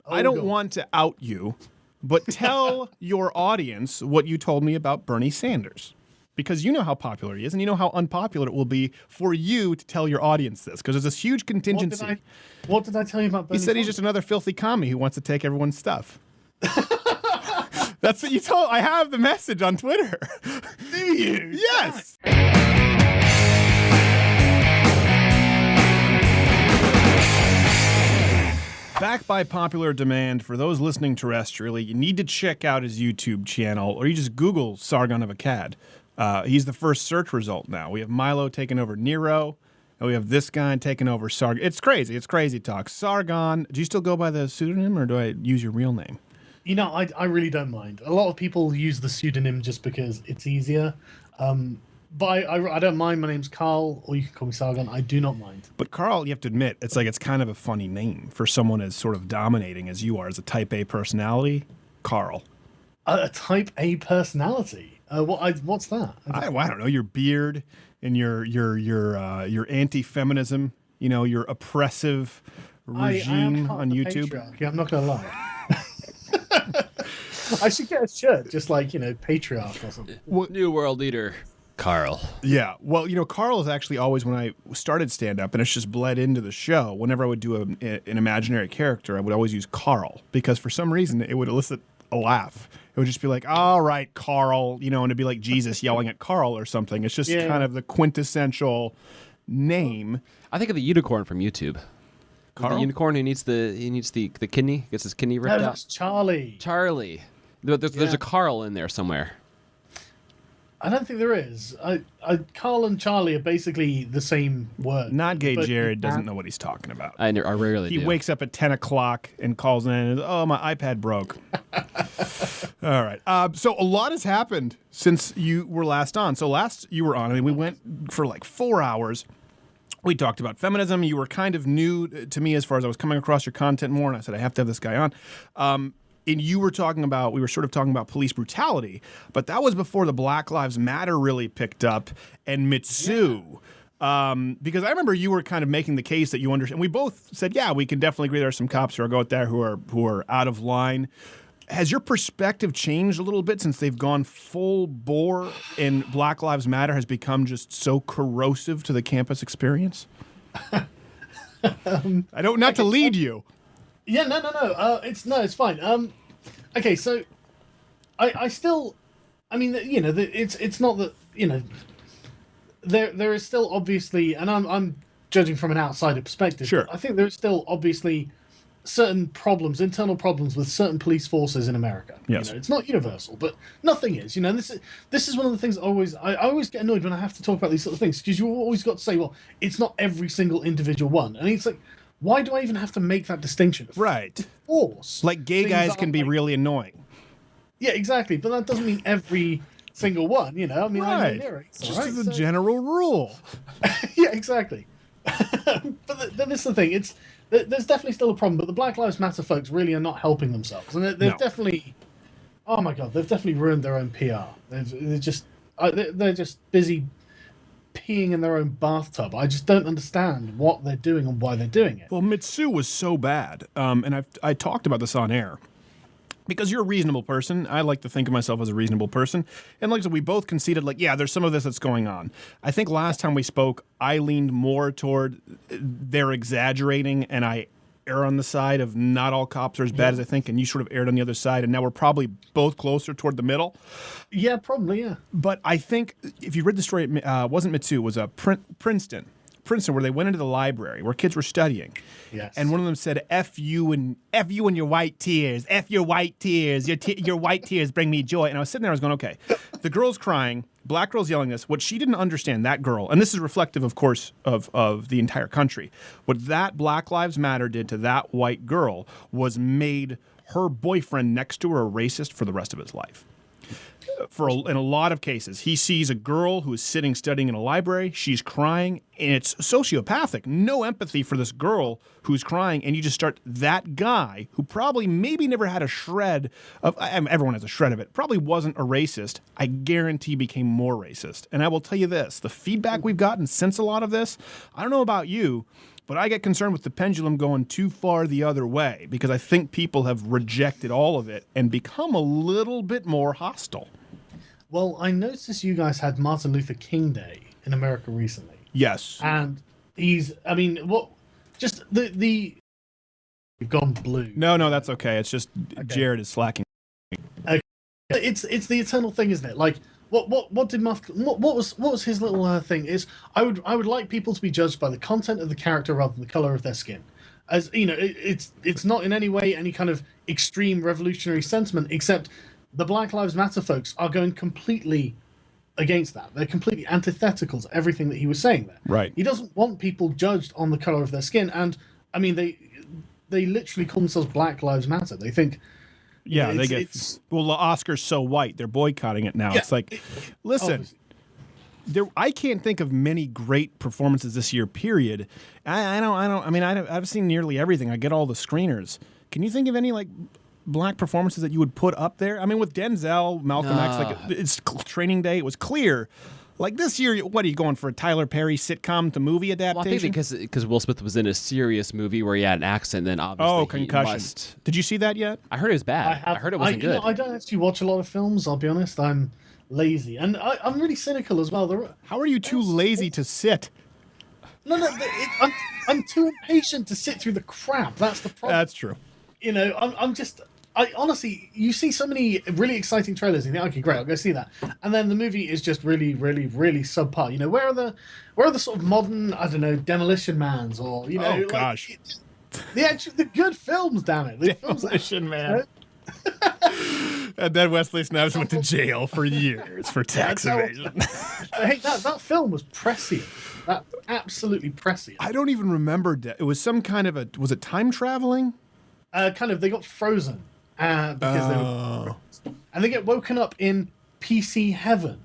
I don't want to out you, but tell your audience what you told me about Bernie Sanders. Because you know how popular he is, and you know how unpopular it will be for you to tell your audience this, because there's this huge contingency. What did I tell you about Bernie He said he's just another filthy commie who wants to take everyone's stuff. That's what you told. I have the message on Twitter. Do you? Yes. Back by popular demand, for those listening terrestrially, you need to check out his YouTube channel, or you just Google Sargon of Akkad. He's the first search result now. We have Milo taking over Nero, and we have this guy taking over Sargon. It's crazy. It's crazy talk. Sargon, do you still go by the pseudonym, or do I use your real name? You know, I really don't mind. A lot of people use the pseudonym just because it's easier. But I don't mind. My name's Carl, or you can call me Sargon. I do not mind. But Carl, you have to admit, it's kind of a funny name for someone as sort of dominating as you are, as a type A personality. Carl. A type A personality? What's that? I don't know. Your beard and your anti-feminism. You know, your oppressive regime on YouTube. I'm not gonna lie. I should get a shirt just like, patriarch or something. New world leader. Carl. Yeah. Well, Carl is actually always, when I started stand-up, and it's just bled into the show, whenever I would do an imaginary character, I would always use Carl, because for some reason it would elicit a laugh. It would just be like, all right, Carl, and it'd be like Jesus yelling at Carl or something. It's just kind of the quintessential name. I think of the unicorn from YouTube. Carl? The unicorn who needs the kidney, gets his kidney ripped out. That's Charlie. Charlie. There's a Carl in there somewhere. I don't think there is. Carl and Charlie are basically the same word. Not gay Jared doesn't know what he's talking about. I rarely do. He wakes up at 10 o'clock and calls in and, oh, my iPad broke. All right. So a lot has happened since you were last on. So last you were on, we went for like 4 hours. We talked about feminism. You were kind of new to me as far as I was coming across your content more, and I said, I have to have this guy on. And we were sort of talking about police brutality, but that was before the Black Lives Matter really picked up and Mitsu. Yeah. Because I remember you were kind of making the case that you understand. We both said, yeah, we can definitely agree there are some cops who are out there who are out of line. Has your perspective changed a little bit since they've gone full bore and Black Lives Matter has become just so corrosive to the campus experience? I don't, not to lead you. Yeah, no. It's fine. Okay, so I still, I mean, it's not that, there is still obviously, and I'm judging from an outsider perspective. Sure. I think there is still obviously certain problems, internal problems with certain police forces in America. Yes. It's not universal, but nothing is. This is one of the things I always get annoyed when I have to talk about these sort of things, because you always got to say, well, it's not every single individual one, and it's like, why do I even have to make that distinction? Right. Of course. Like gay guys can be really annoying. Yeah, exactly. But that doesn't mean every single one, I mean, right. I know lyrics. Just as a general rule. Yeah, exactly. But this is the thing. There's definitely still a problem, but the Black Lives Matter folks really are not helping themselves. And they've definitely, oh my God, they've definitely ruined their own PR. They're just busy peeing in their own bathtub. I just don't understand what they're doing and why they're doing it. Well, Mitsu was so bad, and I talked about this on air, because you're a reasonable person. I like to think of myself as a reasonable person, and like I said, we both conceded, like, yeah, there's some of this that's going on. I think last time we spoke, I leaned more toward they're exaggerating, and I err on the side of not all cops are as bad as I think, and you sort of erred on the other side, and now we're probably both closer toward the middle. Yeah, probably, yeah. But I think if you read the story, it wasn't Mitsu, it was Princeton, where they went into the library where kids were studying. Yes. And one of them said, F you and your white tears. F your white tears. Your white tears bring me joy. And I was sitting there, I was going, okay, the girl's crying, black girl's yelling this. What she didn't understand, that girl, and this is reflective, of course, of the entire country, what that Black Lives Matter did to that white girl was made her boyfriend next to her a racist for the rest of his life. In a lot of cases, he sees a girl who is sitting studying in a library, she's crying, and it's sociopathic. No empathy for this girl who's crying, and you just start that guy who probably maybe never had a shred of, everyone has a shred of it, probably wasn't a racist, I guarantee became more racist. And I will tell you this, the feedback we've gotten since a lot of this, I don't know about you, But I get concerned with the pendulum going too far the other way because I think people have rejected all of it and become a little bit more hostile. Well, I noticed you guys had Martin Luther King Day in America recently. Yes. And just the you've gone blue. No, that's okay. It's just Jared is slacking. Okay. It's the eternal thing, isn't it? Like, what was his little thing? Is I would like people to be judged by the content of the character rather than the color of their skin. As you know, it's not in any way any kind of extreme revolutionary sentiment, except the Black Lives Matter folks are going completely against that. They're completely antithetical to everything that he was saying there. Right. He doesn't want people judged on the color of their skin, and I mean they literally call themselves Black Lives Matter. They think. Yeah, they get. Well, the Oscar's so white, they're boycotting it now. Yeah, it's like, listen, I can't think of many great performances this year. Period. I mean, I've seen nearly everything. I get all the screeners. Can you think of any like black performances that you would put up there? I mean, with Denzel, Malcolm X, like it's Training Day. It was clear. Like this year, what are you going for? A Tyler Perry sitcom to movie adaptation? Well, I think because Will Smith was in a serious movie where he had an accent, then obviously Concussion. Did you see that yet? I heard it was bad. I heard it wasn't good. I don't actually watch a lot of films. I'll be honest. I'm lazy, and I'm really cynical as well. How are you too lazy to sit? No, I'm too impatient to sit through the crap. That's the problem. That's true. You know, I honestly, you see so many really exciting trailers, and you think, okay, great, I'll go see that. And then the movie is just really, really, really subpar. You know, where are the sort of modern, I don't know, Demolition Mans or, you know, gosh. the good films, damn it. The Demolition Man. And then Wesley Snipes went to jail for years for tax evasion. Hey, that film was prescient. That absolutely prescient. I don't even remember. It was some kind of was it time traveling? They got frozen. Because they were, and they get woken up in PC heaven.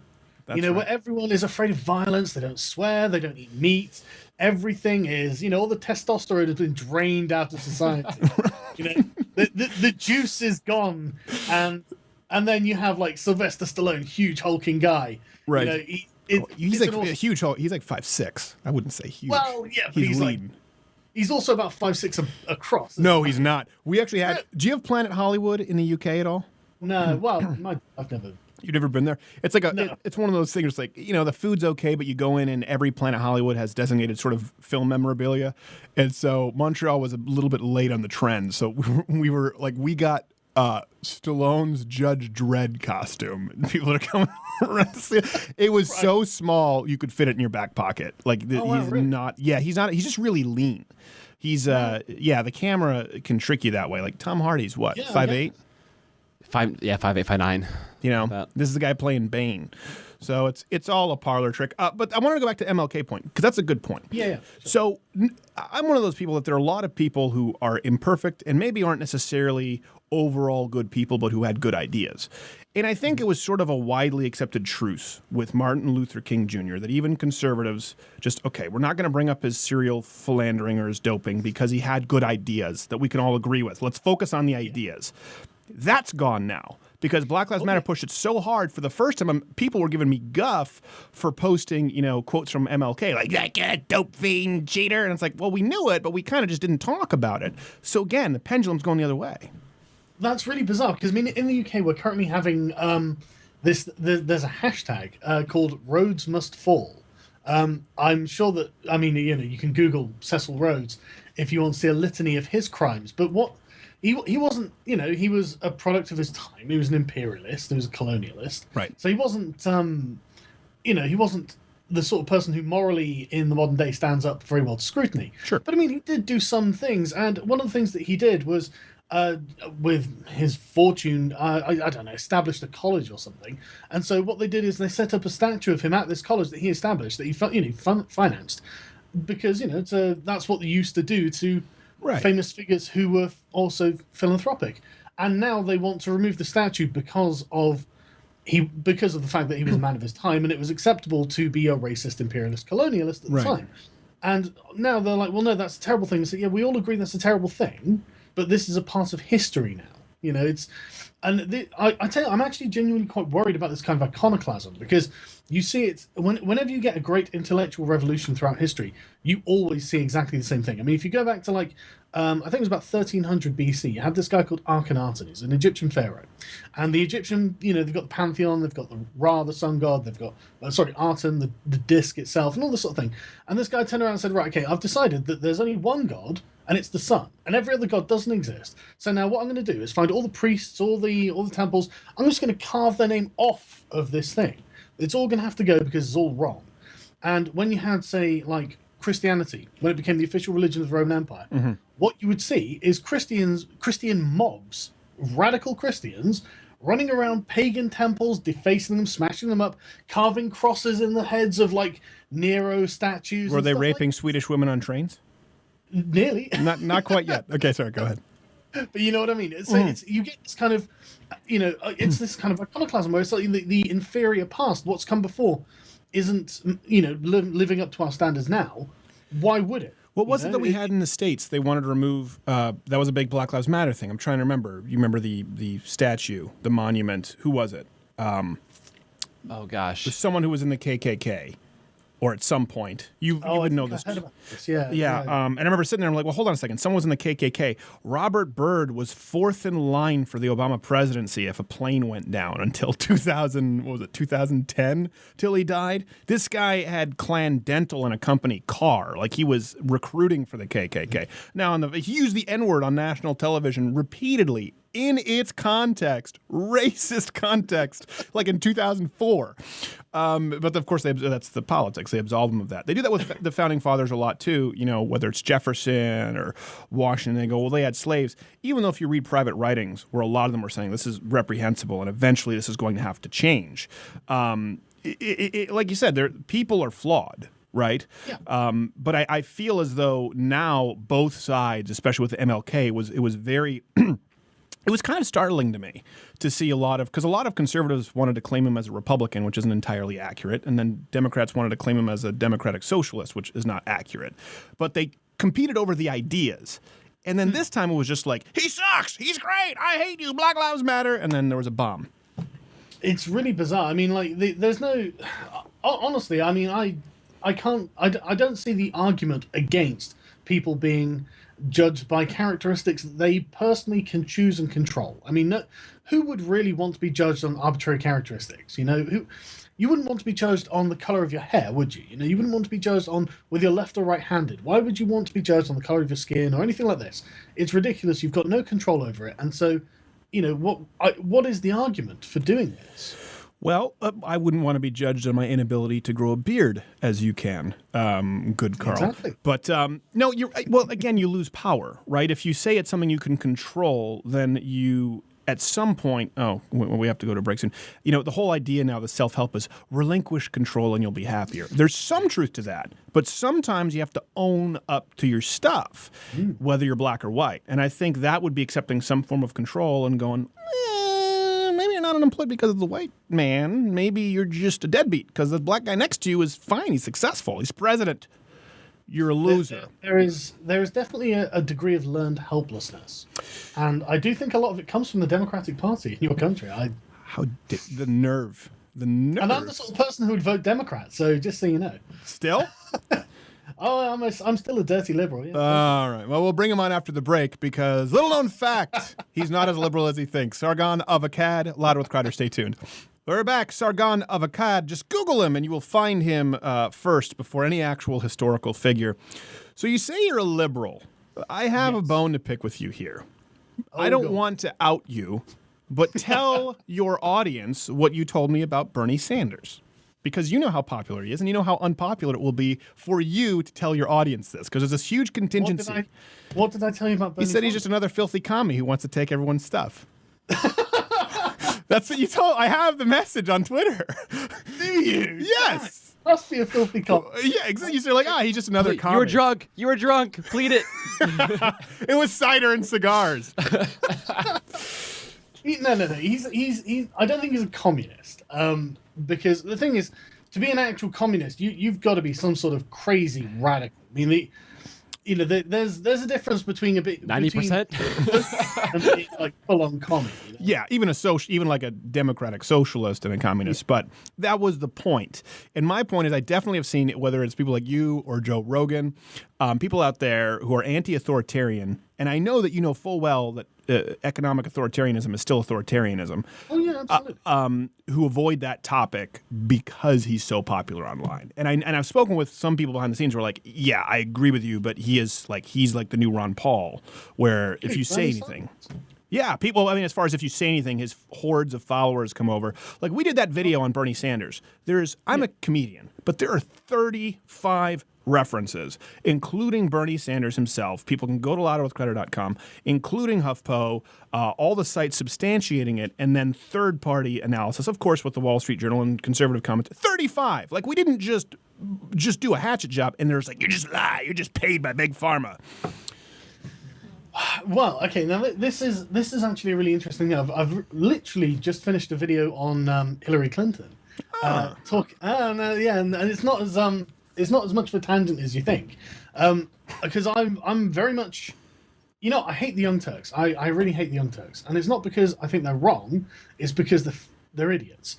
That's where everyone is afraid of violence. They don't swear. They don't eat meat. Everything is, all the testosterone has been drained out of society. The juice is gone, and then you have like Sylvester Stallone, huge hulking guy. Right. He's like a huge Hulk. He's like 5'6". I wouldn't say huge. Well, yeah, but he's lean. Like, he's also about 5'6" across. No, he's not. We actually had. Do you have Planet Hollywood in the UK at all? No. Well, I've never. You've never been there? It's like it's one of those things. Like the food's okay, but you go in and every Planet Hollywood has designated sort of film memorabilia, and so Montreal was a little bit late on the trend. So we got Stallone's Judge Dredd costume. And people are coming around to see it. It was so small you could fit it in your back pocket. Like really? Not. Yeah, he's not. He's just really lean. He's the camera can trick you that way. Like Tom Hardy's what 5'8". 5'8", 5'9". This is the guy playing Bane. So it's all a parlor trick. But I want to go back to MLK point because that's a good point. Yeah. Sure. So I'm one of those people that there are a lot of people who are imperfect and maybe aren't necessarily overall good people, but who had good ideas. And I think it was sort of a widely accepted truce with Martin Luther King Jr. that even conservatives we're not going to bring up his serial philandering or his doping because he had good ideas that we can all agree with. Let's focus on the ideas. That's gone now because Black Lives Matter pushed it so hard. For the first time, people were giving me guff for posting, quotes from MLK, like that dope fiend cheater. And it's like, well, we knew it, but we kind of just didn't talk about it. So again, the pendulum's going the other way. That's really bizarre because in the UK we're currently having there's a hashtag called Rhodes Must Fall. I'm sure that you can Google Cecil Rhodes if you want to see a litany of his crimes, but what. He wasn't, he was a product of his time. He was an imperialist. He was a colonialist. Right. So he wasn't, he wasn't the sort of person who morally in the modern day stands up very well to scrutiny. Sure. But he did do some things. And one of the things that he did was, with his fortune, I don't know, established a college or something. And so what they did is they set up a statue of him at this college that he established, that he financed. Because, that's what they used to do to... Right. Famous figures who were also philanthropic, and now they want to remove the statue because of the fact that he was a man of his time, and it was acceptable to be a racist, imperialist, colonialist at the time. And now they're like, well, no, that's a terrible thing. So yeah, we all agree that's a terrible thing, but this is a part of history now. You know, I tell you, I'm actually genuinely quite worried about this kind of iconoclasm, because you see it whenever you get a great intellectual revolution throughout history, you always see exactly the same thing. I mean, if you go back to like, I think it was about 1300 BC, you had this guy called Akhenaten. He's an Egyptian pharaoh, and the Egyptian, you know, they've got the pantheon, they've got the Ra, the sun god, they've got Aten, the disc itself, and all this sort of thing. And this guy turned around and said, right, okay, I've decided that there's only one god, and it's the sun, and every other god doesn't exist. So now what I'm going to do is find all the priests, all the temples. I'm just going to carve their name off of this thing. It's all going to have to go because it's all wrong. And when you had, say, like Christianity, when it became the official religion of the Roman Empire, what you would see is Christian mobs, radical Christians, running around pagan temples, defacing them, smashing them up, carving crosses in the heads of like Nero statues. Were they raping Swedish women on trains? Nearly. Not quite yet. Okay, sorry, go ahead. But you know what I mean? It's you get this kind of, you know, it's this kind of iconoclasm where it's like the inferior past, what's come before, isn't, you know, living up to our standards now. Why would it? What was it that we had in the States? They wanted to remove, that was a big Black Lives Matter thing. I'm trying to remember. You remember the statue, the monument. Who was it? Oh, gosh. There's someone who was in the KKK. Or at some point, you would know this. I heard about this. Yeah. And I remember sitting there. I'm like, well, hold on a second. Someone was in the KKK. Robert Byrd was fourth in line for the Obama presidency if a plane went down until 2010, till he died. This guy had Clan Dental in a company car, like he was recruiting for the KKK. Now, he used the N-word on national television repeatedly. In its context, racist context, like in 2004. But of course, that's the politics. They absolve them of that. They do that with the founding fathers a lot too. You know, whether it's Jefferson or Washington, they go, well, they had slaves. Even though if you read private writings, where a lot of them were saying this is reprehensible and eventually this is going to have to change. Like you said, people are flawed. Right? Yeah. But I feel as though now both sides, especially with MLK, it was very... It was kind of startling to me to see because a lot of conservatives wanted to claim him as a Republican, which isn't entirely accurate, and then Democrats wanted to claim him as a democratic socialist, which is not accurate. But they competed over the ideas. And then this time it was just like, he sucks, he's great, I hate you, Black Lives Matter, and then there was a bomb. It's really bizarre. I mean, like, there's no... Honestly, I mean, I don't see the argument against people being judged by characteristics that they personally can choose and control. I mean, who would really want to be judged on arbitrary characteristics? You know, you wouldn't want to be judged on the color of your hair, would you? You know, you wouldn't want to be judged on whether you're left or right-handed. Why would you want to be judged on the color of your skin or anything like this? It's ridiculous. You've got no control over it. And so, you know, what is the argument for doing this? Well, I wouldn't want to be judged on my inability to grow a beard, as you can, good Carl. Exactly. But no, again, you lose power, right? If you say it's something you can control, then you, at some point, we have to go to break soon. You know, the whole idea now, the self-help is relinquish control and you'll be happier. There's some truth to that, but sometimes you have to own up to your stuff, whether you're black or white. And I think that would be accepting some form of control and going, maybe you're not unemployed because of the white man. Maybe you're just a deadbeat because the black guy next to you is fine. He's successful. He's president. You're a loser. There is definitely a degree of learned helplessness. And I do think a lot of it comes from the Democratic Party in your country. The nerve. And I'm the sort of person who would vote Democrat, so just so you know. Still? I'm still a dirty liberal. Yeah. All right. Well, we'll bring him on after the break because, little known fact, he's not as liberal as he thinks. Sargon of Akkad, Louder with Crider. Stay tuned. We're back. Sargon of Akkad. Just Google him and you will find him first before any actual historical figure. So you say you're a liberal. I have a bone to pick with you here. I don't want to out you, but tell your audience what you told me about Bernie Sanders. Because you know how popular he is, and you know how unpopular it will be for you to tell your audience this, because there's this huge contingency. What did I tell you about Bernie He said he's just another filthy commie who wants to take everyone's stuff. That's what you told. I have the message on Twitter. Do you? Yes. That must be a filthy commie. Yeah, exactly. You're like, he's just another commie. You were drunk. Plead it. It was cider and cigars. No. He's. I don't think he's a communist. Because the thing is, to be an actual communist, you've got to be some sort of crazy radical. I mean, there's a difference between 90%. and like full on comedy. Yeah, even like a democratic socialist and a communist. But that was the point. And my point is, I definitely have seen it, whether it's people like you or Joe Rogan, people out there who are anti-authoritarian. And I know that you know full well that economic authoritarianism is still authoritarianism. Oh yeah, absolutely. Who avoid that topic because he's so popular online. And I've spoken with some people behind the scenes who are like, yeah, I agree with you, but he's like the new Ron Paul, where if you say anything. Yeah, people, I mean, as far as if you say anything, his hordes of followers come over. Like, we did that video on Bernie Sanders. I'm a comedian, but there are 35 references, including Bernie Sanders himself. People can go to louderwithcreditor.com, including HuffPo, all the sites substantiating it, and then third-party analysis, of course, with the Wall Street Journal and conservative comment. 35. Like, we didn't just do a hatchet job, and there's like, you just lie. You're just paid by Big Pharma. Well, okay. Now this is actually a really interesting thing. I've literally just finished a video on Hillary Clinton. And it's not as much of a tangent as you think, because I'm very much, I hate the Young Turks. I really hate the Young Turks, and it's not because I think they're wrong. It's because they're idiots.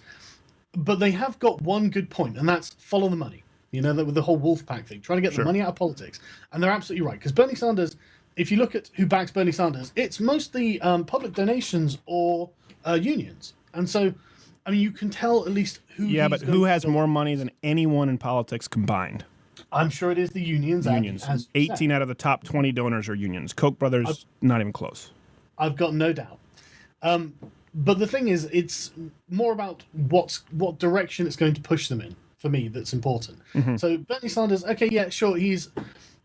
But they have got one good point, and that's follow the money. With the whole wolf pack thing, trying to get the money out of politics, and they're absolutely right. Because Bernie Sanders. If you look at who backs Bernie Sanders, it's mostly public donations or unions. And so, I mean, you can tell at least who... Yeah, but who has more money than anyone in politics combined? I'm sure it is the unions. 18 out of the top 20 donors are unions. Koch brothers, not even close. I've got no doubt. But the thing is, it's more about what direction it's going to push them in, for me, that's important. Mm-hmm. So Bernie Sanders, okay, yeah, sure, he's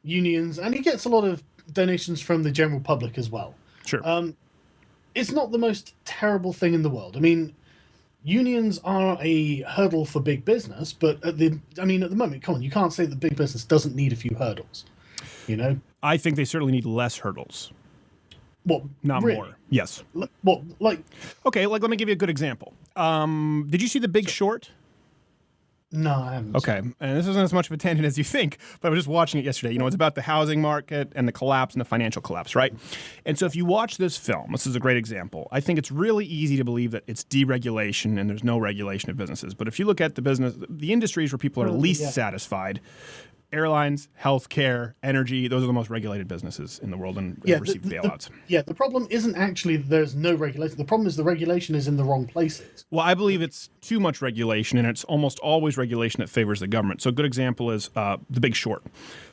unions, and he gets a lot of donations from the general public as well. Sure. It's not the most terrible thing in the world. I mean, unions are a hurdle for big business, but at the moment, come on, you can't say that big business doesn't need a few hurdles. I think they certainly need less hurdles. What? Not really? more. Yes. What? Like? Okay, let me give you a good example. Did you see The Big Short? No, I haven't. Okay, and this isn't as much of a tangent as you think, but I was just watching it yesterday. It's about the housing market and the collapse and the financial collapse, right? And so if you watch this film, this is a great example. I think it's really easy to believe that it's deregulation and there's no regulation of businesses. But if you look at the industries where people are least satisfied, airlines, healthcare, energy, those are the most regulated businesses in the world and receive bailouts. The problem isn't actually that there's no regulation. The problem is the regulation is in the wrong places. Well, I believe it's too much regulation, and it's almost always regulation that favors the government. So a good example is The Big Short.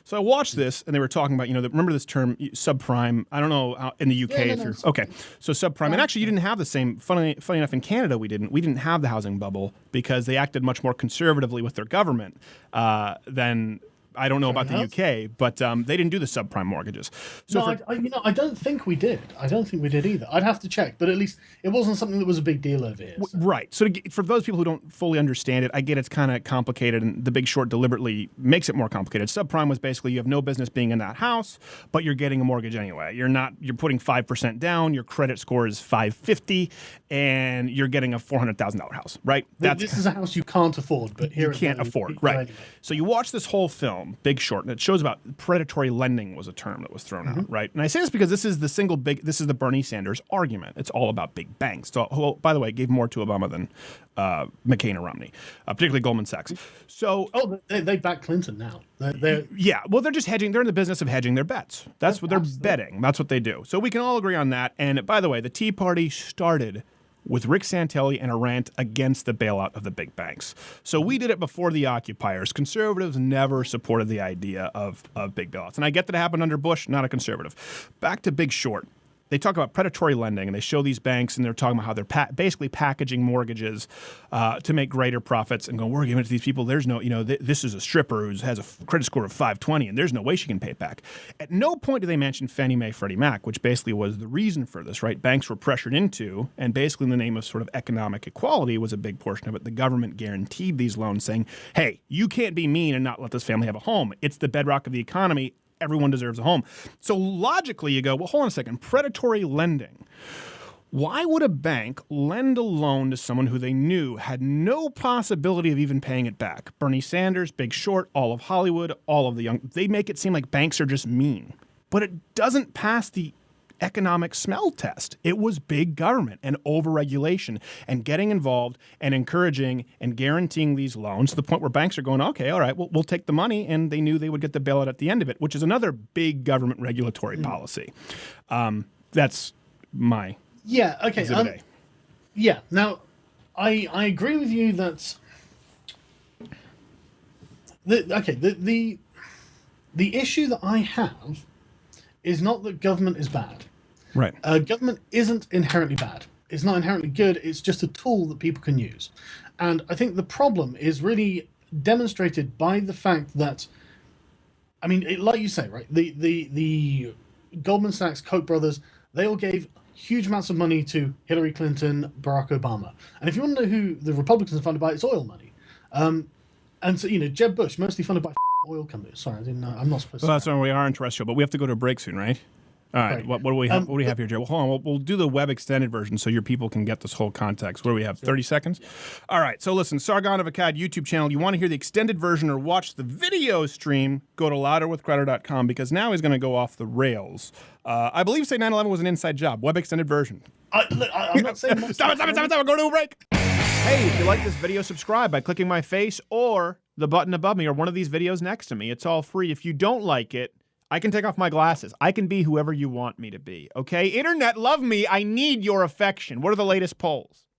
So I watched this, and they were talking about, remember this term, subprime. I don't know how, in the UK. Okay, so subprime. And actually, you didn't have the same. Funny enough, in Canada, we didn't have the housing bubble because they acted much more conservatively with their government than. I don't know about the UK, but they didn't do the subprime mortgages. So I don't think we did. I don't think we did either. I'd have to check, but at least it wasn't something that was a big deal over here. So. Right. So for those people who don't fully understand it, I get it's kind of complicated, and The Big Short deliberately makes it more complicated. Subprime was basically you have no business being in that house, but you're getting a mortgage anyway. You're putting 5% down. Your credit score is 550, and you're getting a $400,000 house. Right. This is a house you can't afford, but here you can't afford. Right. Anyway. So you watch this whole film. Big Short, and it shows about predatory lending was a term that was thrown out, right? And I say this because this is the Bernie Sanders argument. It's all about big banks. So, by the way, gave more to Obama than McCain or Romney, particularly Goldman Sachs. So, they back Clinton now. They're just hedging. They're in the business of hedging their bets. That's what they're betting. That's what they do. So we can all agree on that. And by the way, the Tea Party started with Rick Santelli and a rant against the bailout of the big banks. So we did it before the occupiers. Conservatives never supported the idea of big bailouts. And I get that it happened under Bush, not a conservative. Back to Big Short. They talk about predatory lending, and they show these banks, and they're talking about how they're basically packaging mortgages to make greater profits and go, we're giving it to these people. There's no, this is a stripper who has a credit score of 520, and there's no way she can pay it back. At no point do they mention Fannie Mae, Freddie Mac, which basically was the reason for this, right? Banks were pressured into, and basically in the name of sort of economic equality was a big portion of it. The government guaranteed these loans saying, hey, you can't be mean and not let this family have a home. It's the bedrock of the economy. Everyone deserves a home. So logically, you go, well, hold on a second. Predatory lending. Why would a bank lend a loan to someone who they knew had no possibility of even paying it back? Bernie Sanders, Big Short, all of Hollywood, all of the young, they make it seem like banks are just mean. But it doesn't pass the economic smell test. It was big government and overregulation and getting involved and encouraging and guaranteeing these loans to the point where banks are going, okay, all right, we'll take the money, and they knew they would get the bailout at the end of it, which is another big government regulatory policy. That's my okay. Yeah. Now, I agree with you that the issue that I have is not that government is bad. right. Government isn't inherently bad. It's not inherently good. It's just a tool that people can use. And I think the problem is really demonstrated by the fact that, I mean, like you say, right? The Goldman Sachs, Koch brothers, they all gave huge amounts of money to Hillary Clinton, Barack Obama. And if you want to know who the Republicans are funded by, it's oil money. And so, Jeb Bush, mostly funded by oil companies. Sorry, I didn't know. I'm not supposed to. Well, that's where we are in terrestrial, but we have to go to a break soon, right? All right. Right. What do we have? What do we have here, Jay? Well, hold on. We'll do the web extended version so your people can get this whole context. What do we have? 30 seconds? All right. So listen, Sargon of Akkad YouTube channel. You want to hear the extended version or watch the video stream, go to louderwithcrowder.com, because now he's going to go off the rails. I believe say 9/11 was an inside job. Web extended version. I'm not saying... Stop it. Go to a break. Hey, if you like this video, subscribe by clicking my face or the button above me or one of these videos next to me. It's all free. If you don't like it, I can take off my glasses. I can be whoever you want me to be, okay? Internet, love me. I need your affection. What are the latest polls?